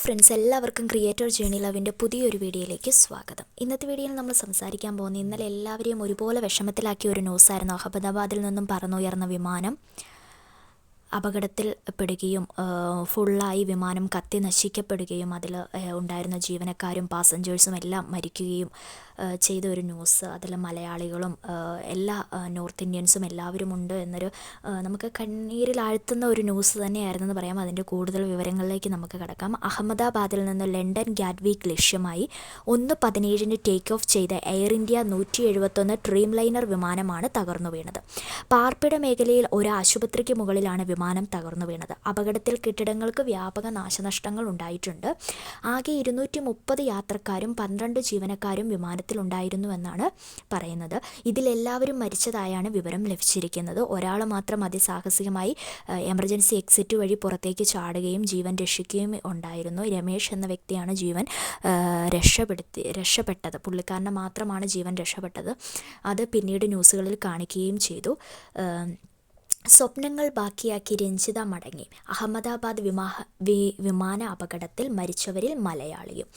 Friends, എല്ലാവർക്കും creator journey ലവിൻ്റെ പുതിയൊരു വീഡിയോയിലേക്ക് സ്വാഗതം. ഇന്നത്തെ വീഡിയോയിൽ നമ്മൾ സംസാരിക്കാൻ പോകുന്നത് ഇന്നലെ എല്ലാവരെയും ഒരുപോലെ വിഷമത്തിലാക്കിയ ഒരു ന്യൂസായിരുന്നു. അഹമ്മദാബാദിൽ നിന്നും പറന്നുയർന്ന വിമാനം അപകടത്തിൽ പെടുകയും ഫുള്ളായി വിമാനം കത്തി നശിക്കപ്പെടുകയും അതിൽ ഉണ്ടായിരുന്ന ജീവനക്കാരും പാസഞ്ചേഴ്സും എല്ലാം മരിക്കുകയും ചെയ്ത ഒരു ന്യൂസ്. അതിൽ മലയാളികളും എല്ലാ നോർത്ത് ഇന്ത്യൻസും എല്ലാവരും ഉണ്ട് എന്നൊരു നമുക്ക് കണ്ണീരിലാഴ്ത്തുന്ന ഒരു ന്യൂസ് തന്നെയായിരുന്നെന്ന് പറയാം. അതിൻ്റെ കൂടുതൽ വിവരങ്ങളിലേക്ക് നമുക്ക് കടക്കാം. അഹമ്മദാബാദിൽ നിന്ന് ലണ്ടൻ ഗാറ്റ്വിക്ക് ലക്ഷ്യമായി 1:17 ടേക്ക് ഓഫ് ചെയ്ത എയർ ഇന്ത്യ 171 ഡ്രീം ലൈനർ വിമാനമാണ് തകർന്നു വീണത്. പാർപ്പിട മേഖലയിൽ ഒരു ആശുപത്രിക്ക് മുകളിലാണ് വിമാനം തകർന്നു വീണത്. അപകടത്തിൽ കെട്ടിടങ്ങൾക്ക് വ്യാപക നാശനഷ്ടങ്ങൾ ഉണ്ടായിട്ടുണ്ട്. ആകെ 230 യാത്രക്കാരും 12 ജീവനക്കാരും വിമാനത്തിലുണ്ടായിരുന്നുവെന്നാണ് പറയുന്നത്. ഇതിലെല്ലാവരും മരിച്ചതായാണ് വിവരം ലഭിച്ചിരിക്കുന്നത്. ഒരാൾ മാത്രം അതിസാഹസികമായി എമർജൻസി എക്സിറ്റ് വഴി പുറത്തേക്ക് ചാടുകയും ജീവൻ രക്ഷിക്കുകയും ഉണ്ടായിരുന്നു. രമേശ് എന്ന വ്യക്തിയാണ് ജീവൻ രക്ഷപ്പെട്ടത്. പുള്ളിക്കാരനെ മാത്രമാണ് ജീവൻ രക്ഷപ്പെട്ടത്. അത് പിന്നീട് ന്യൂസുകളിൽ കാണിക്കുകയും ചെയ്തു. സ്വപ്നങ്ങൾ ബാക്കിയാക്കി രഞ്ജിത മടങ്ങി. അഹമ്മദാബാദ് വിമാന അപകടത്തിൽ മരിച്ചവരിൽ മലയാളിയും.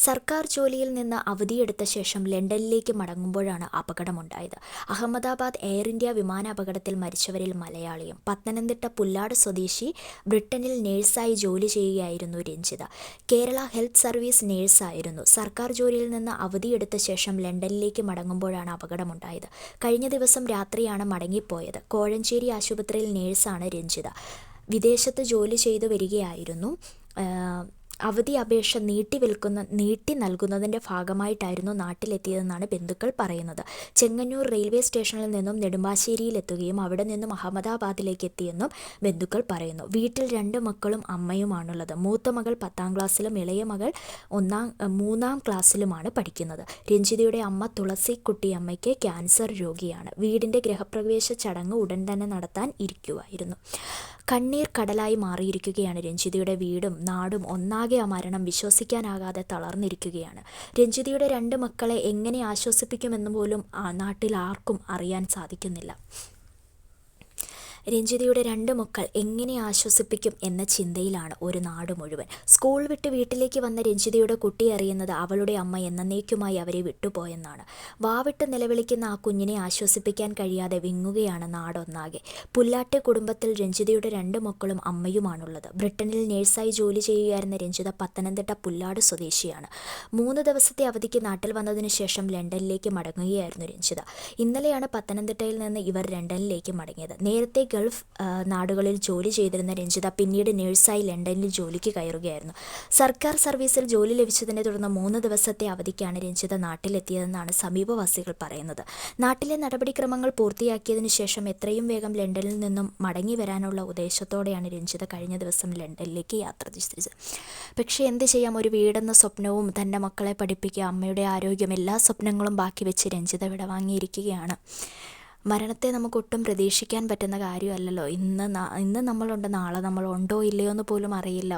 സർക്കാർ ജോലിയിൽ നിന്ന് അവധിയെടുത്ത ശേഷം ലണ്ടനിലേക്ക് മടങ്ങുമ്പോഴാണ് അപകടമുണ്ടായത്. അഹമ്മദാബാദ് എയർ ഇന്ത്യ വിമാന അപകടത്തിൽ മരിച്ചവരിൽ മലയാളിയും. പത്തനംതിട്ട പുല്ലാട് സ്വദേശി ബ്രിട്ടനിൽ നേഴ്സായി ജോലി ചെയ്യുകയായിരുന്നു രഞ്ജിത. കേരള ഹെൽത്ത് സർവീസ് നേഴ്സായിരുന്നു. സർക്കാർ ജോലിയിൽ നിന്ന് അവധിയെടുത്ത ശേഷം ലണ്ടനിലേക്ക് മടങ്ങുമ്പോഴാണ് അപകടമുണ്ടായത്. കഴിഞ്ഞ ദിവസം രാത്രിയാണ് മടങ്ങിപ്പോയത്. കോഴഞ്ചേരി ആശുപത്രിയിൽ നേഴ്സാണ് രഞ്ജിത. വിദേശത്ത് ജോലി ചെയ്തു വരികയായിരുന്നു. അവധി അപേക്ഷ നീട്ടി നൽകുന്നതിൻ്റെ ഭാഗമായിട്ടായിരുന്നു നാട്ടിലെത്തിയതെന്നാണ് ബന്ധുക്കൾ പറയുന്നത്. ചെങ്ങന്നൂർ റെയിൽവേ സ്റ്റേഷനിൽ നിന്നും നെടുമ്പാശ്ശേരിയിലെത്തുകയും അവിടെ നിന്നും അഹമ്മദാബാദിലേക്ക് എത്തിയെന്നും ബന്ധുക്കൾ പറയുന്നു. വീട്ടിൽ 2 മക്കളും അമ്മയുമാണുള്ളത്. മൂത്ത മകൾ 10ാം ക്ലാസ്സിലും ഇളയ മകൾ 3ാം ക്ലാസ്സിലുമാണ് പഠിക്കുന്നത്. രഞ്ജിതയുടെ അമ്മ തുളസിക്കുട്ടിയമ്മയ്ക്ക് ക്യാൻസർ രോഗിയാണ്. വീടിൻ്റെ ഗൃഹപ്രവേശ ചടങ്ങ് ഉടൻ തന്നെ നടത്താൻ ഇരിക്കുമായിരുന്നു. കണ്ണീർ കടലായി മാറിയിരിക്കുകയാണ് രഞ്ജിതയുടെ വീടും നാടും. ഒന്നാകെ ആ മരണം വിശ്വസിക്കാനാകാതെ തളർന്നിരിക്കുകയാണ്. രഞ്ജിതയുടെ 2 മക്കളെ എങ്ങനെ ആശ്വസിപ്പിക്കുമെന്ന് പോലും നാട്ടിൽ ആർക്കും അറിയാൻ സാധിക്കുന്നില്ല. രഞ്ജിതയുടെ 2 മക്കൾ എങ്ങനെ ആശ്വസിപ്പിക്കും എന്ന ചിന്തയിലാണ് ഒരു നാട് മുഴുവൻ. സ്കൂൾ വിട്ട് വീട്ടിലേക്ക് വന്ന രഞ്ജിതയുടെ കുട്ടി അറിയുന്നത് അവളുടെ അമ്മ എന്നേക്കുമായി അവരെ വിട്ടുപോയെന്നാണ്. വാവിട്ട് നിലവിളിക്കുന്ന ആ കുഞ്ഞിനെ ആശ്വസിപ്പിക്കാൻ കഴിയാതെ വിങ്ങുകയാണ് നാടൊന്നാകെ. പുല്ലാട്ടെ കുടുംബത്തിൽ രഞ്ജിതയുടെ 2 മക്കളും അമ്മയുമാണുള്ളത്. ബ്രിട്ടനിൽ നേഴ്സായി ജോലി ചെയ്യുകയായിരുന്ന രഞ്ജിത പത്തനംതിട്ട പുല്ലാട് സ്വദേശിയാണ്. 3 ദിവസത്തെ അവധിക്ക് നാട്ടിൽ വന്നതിനു ശേഷം ലണ്ടനിലേക്ക് മടങ്ങുകയായിരുന്നു രഞ്ജിത. ഇന്നലെയാണ് പത്തനംതിട്ടയിൽ നിന്ന് ഇവർ ലണ്ടനിലേക്ക് മടങ്ങിയത്. നേരത്തെ ഗൾഫ് നാടുകളിൽ ജോലി ചെയ്തിരുന്ന രഞ്ജിത പിന്നീട് നേഴ്സായി ലണ്ടനിൽ ജോലിക്ക് കയറുകയായിരുന്നു. സർക്കാർ സർവീസിൽ ജോലി ലഭിച്ചതിനെ തുടർന്ന് 3 ദിവസത്തെ അവധിക്കാണ് രഞ്ജിത നാട്ടിലെത്തിയതെന്നാണ് സമീപവാസികൾ പറയുന്നത്. നാട്ടിലെ നടപടിക്രമങ്ങൾ പൂർത്തിയാക്കിയതിനു ശേഷം എത്രയും വേഗം ലണ്ടനിൽ നിന്നും മടങ്ങി വരാനുള്ള ഉദ്ദേശത്തോടെയാണ് രഞ്ജിത കഴിഞ്ഞ ദിവസം ലണ്ടനിലേക്ക് യാത്ര തിരിച്ചത്. പക്ഷേ എന്ത് ചെയ്യാം, ഒരു വീടെന്ന സ്വപ്നവും തൻ്റെ മക്കളെ പഠിപ്പിക്കുക, അമ്മയുടെ ആരോഗ്യം, എല്ലാ സ്വപ്നങ്ങളും ബാക്കി വെച്ച് രഞ്ജിത വിടവാങ്ങിയിരിക്കുകയാണ്. മരണത്തെ നമുക്കൊട്ടും പ്രതീക്ഷിക്കാൻ പറ്റുന്ന കാര്യമല്ലല്ലോ. ഇന്ന് നമ്മളുണ്ട്, നാളെ നമ്മളുണ്ടോ ഇല്ലയോ എന്ന് പോലും അറിയില്ല.